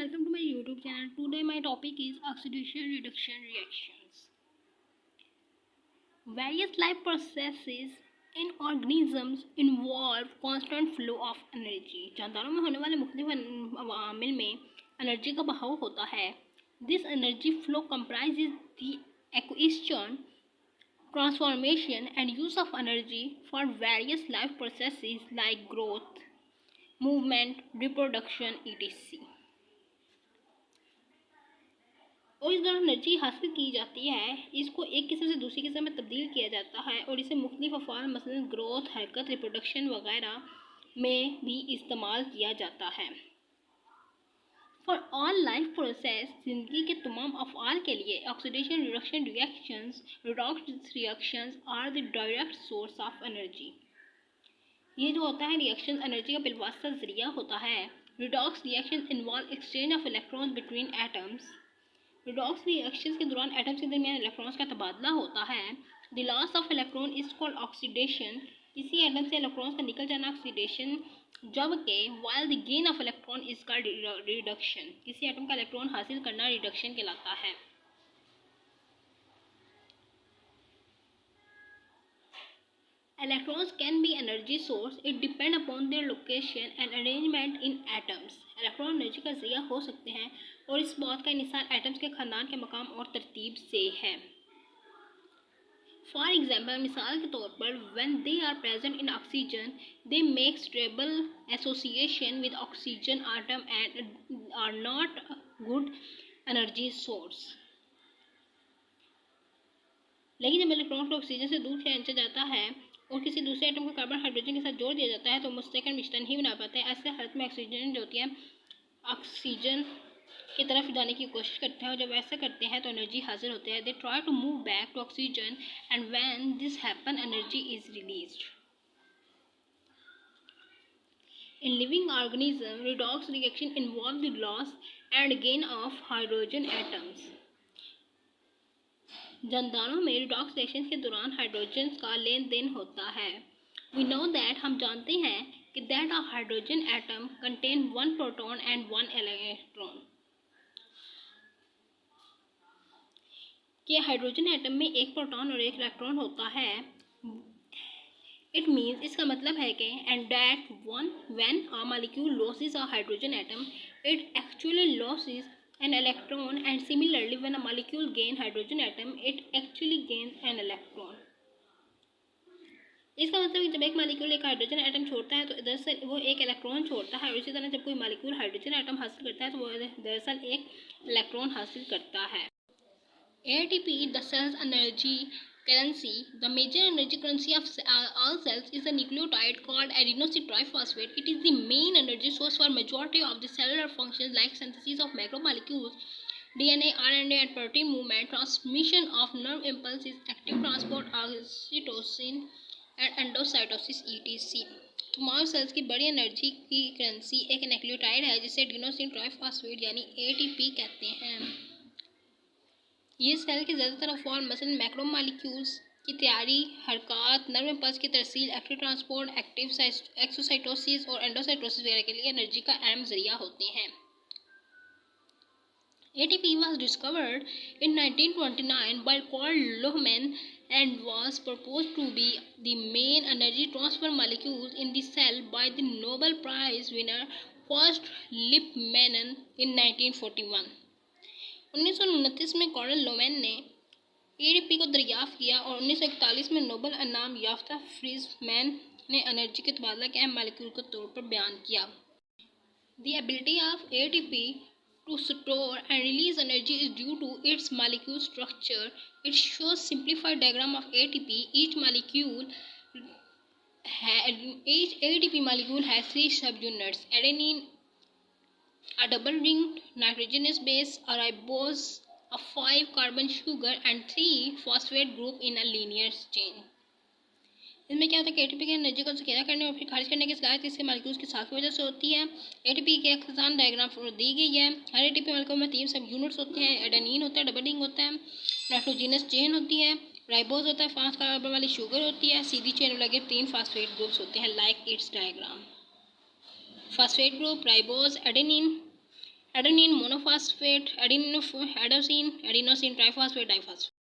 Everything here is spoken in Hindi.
welcome to my YouTube channel. Today my topic is oxidation reduction reactions. Various life processes in organisms involve constant flow of energy. जानदारों में होने वाले मुख्तलिफ अवामिल में एनर्जी का बहाव होता है. This energy flow comprises the acquisition, transformation and use of energy for various life processes like growth, movement, reproduction, etc. और इस दौरान एनर्जी हासिल की जाती है, इसको एक किस्म से दूसरी किस्म में तब्दील किया जाता है और इसे मुख्तलिफ अफ़आल मसलन ग्रोथ, हरकत, रिप्रोडक्शन वगैरह में भी इस्तेमाल किया जाता है. फॉर ऑल लाइफ प्रोसेस, ज़िंदगी के तमाम अफ़आल के लिए oxidation reduction reactions, redox reactions are the direct source of energy. ये जो होता है रिएक्शन एनर्जी का बिलवास्ता ज़रिया होता है. Redox reaction involve exchange of electrons between atoms. Redox reactions के दौरान एटम्स के दरमियान इलेक्ट्रॉन्स का तबादला होता है. The loss of electron is called oxidation. किसी एटम से इलेक्ट्रॉन्स का निकल जाना ऑक्सीडेशन, जबकि while the gain of electron is called reduction. किसी एटम का इलेक्ट्रॉन हासिल करना रिडक्शन कहलाता है. Electrons can be energy source. It depend upon their location and arrangement in atoms. Electron energy का ज़रिया हो सकते हैं और इस बात का इन्हिसार एटम्स के खानदान के मकाम और तरतीब से है. फॉर एग्जाम्पल, मिसाल के तौर पर, when they are present in oxygen, they make stable association with oxygen atom and are not a good energy source. लेकिन जब इलेक्ट्रॉन को ऑक्सीजन से दूर खींचा जाता है और किसी दूसरे एटम को कार्बन हाइड्रोजन के साथ जोड़ दिया जाता है तो मुस्तकिल मिश्रण नहीं बना पाते हैं. ऐसे हालत में ऑक्सीजन जो होती है ऑक्सीजन की तरफ जाने की कोशिश करते हैं और जब ऐसा करते हैं तो एनर्जी हासिल होती है. They try to move back to oxygen and when this happen energy is released. In living organism, redox reaction involve the loss and gain of hydrogen atoms. जानदारों में रिडॉक्स रिएक्शन के दौरान हाइड्रोजन का लेन देन होता है. वी नो दैट, हम जानते हैं कि that a hydrogen atom contain one proton and one electron. कि हाइड्रोजन एटम में एक प्रोटॉन और एक इलेक्ट्रॉन होता है. इट मीन्स, इसका मतलब है कि and that when a molecule losses a hydrogen atom, it actually losses an electron, and similarly when a molecule gain hydrogen atom, it actually gains an electron. इसका मतलब कि जब एक मॉलिक्यूल एक हाइड्रोजन एटम छोड़ता है तो दरअसल वो एक इलेक्ट्रॉन छोड़ता है और इसी तरह जब कोई मॉलिक्यूल हाइड्रोजन एटम हासिल करता है तो वो दरअसल एक इलेक्ट्रॉन हासिल करता है. ATP, the cell's energy currency. The major energy currency of all cells is a nucleotide called adenosine triphosphate. It is the main energy source for majority of the cellular functions like synthesis of macromolecules, DNA, RNA and protein movement, transmission of nerve impulses, active transport, oxytocin and endocytosis etc. तमाम सेल्स की बड़ी एनर्जी की करेंसी एक न्यूक्लियोटाइड है जिसे एडेनोसिन ट्राइफॉस्फेट यानी ATP कहते हैं. ये सेल के ज़्यादातर अफ़आल मसलन मैक्रोमॉलिक्यूल्स की तैयारी, हरकत, नर्व इम्पल्स की तरसील, एक्टिव ट्रांसपोर्ट, एक्टिव एक्सोसाइटोसिस और एंडोसाइटोसिस वगैरह के लिए एनर्जी का अहम ज़रिया होते हैं. ATP was discovered in 1929 by Carl Lohmann and was proposed to be the main energy transfer molecule in the cell by the Nobel Prize winner Horst Lippmann in 1941. 1929 में कॉर्ल लोमैन ने ATP को दरियाफ्त किया और 1941 में नोबेल इनाम याफ्ता फ्रीजमैन ने एनर्जी के तबादला के अहम मालिक्यूल के तौर पर बयान किया. The ability of ATP to store and release energy is due to its molecule structure. It shows simplified diagram of ATP. Each ATP molecule has 3 subunits: adenine, a double-ringed nitrogenous base, a ribose, a 5-carbon sugar and 3 phosphate group in a linear chain. इसमें क्या होता है कि ATP की एनर्जी को ज़ख़ीरा करने और फिर खारिज करने की सलाहियत इसके मॉलिक्यूल्स की साख की वजह से होती है. ATP के अक्सान डायग्राम दी गई है. हर ATP मॉलिक्यूल में 3 सब यूनिट्स होते हैं. एडेनिन होता है, डबल रिंग होता है, नाइट्रोजनस चेन होती है, राइबोज होता है, 5 कार्बन वाली शुगर होती है, सीधी चेन लगे 3 फास्फेट ग्रुप्स होते हैं like it's diagram. Phosphate group, ribose, adenine. Adenine monophosphate, adenosine, triphosphate, diphosphate.